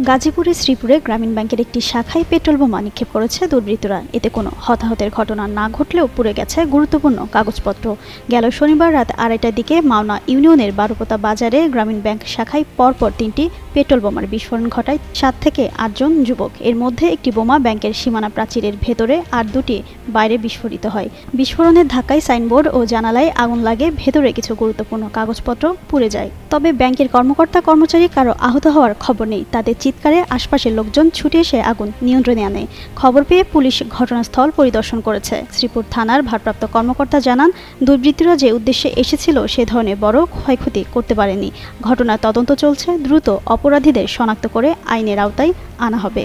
গাজীপুরের শ্রীপুরে গ্রামীণ ব্যাংকের একটি শাখায় পেট্রোল বোমা নিক্ষেপ করেছে দুর্বৃত্তরা। এতে কোনো হতাহতের ঘটনা না ঘটলেও পুড়ে গেছে গুরুত্বপূর্ণ কাগজপত্র। গেল শনিবার রাত 2:30টার দিকে মাওনা ইউনিয়নের বারোপোতা বাজারে গ্রামীণ ব্যাংক শাখায় পরপর 3টি পেট্রোল বোমার বিস্ফোরণ ঘটায় 7 থেকে 8 জন যুবক। এর মধ্যে একটি বোমা ব্যাংকের সীমানা প্রাচীরের ভেতরে আর 2টি বাইরে বিস্ফোরিত হয়। বিস্ফোরণের ধাক্কায় সাইনবোর্ড ও জানালায় আগুন লাগে, ভেতরে কিছু গুরুত্বপূর্ণ কাগজপত্র পুড়ে যায়। তবে ব্যাংকের কর্মকর্তা-কর্মচারী কারো আহত হওয়ার খবর নেই। তাদের চিৎকারে আশপাশের লোকজন ছুটে এসে আগুন নিয়ন্ত্রণে আনে। খবর পেয়ে পুলিশ ঘটনাস্থল পরিদর্শন করেছে। শ্রীপুর থানার ভারপ্রাপ্ত কর্মকর্তা জানান, দুর্বৃত্তরা যে উদ্দেশ্যে এসেছিল সে ধরনের বড় ক্ষয়ক্ষতি করতে পারেনি। ঘটনার তদন্ত চলছে, দ্রুত অপরাধীদের শনাক্ত করে আইনের আওতায় আনা হবে।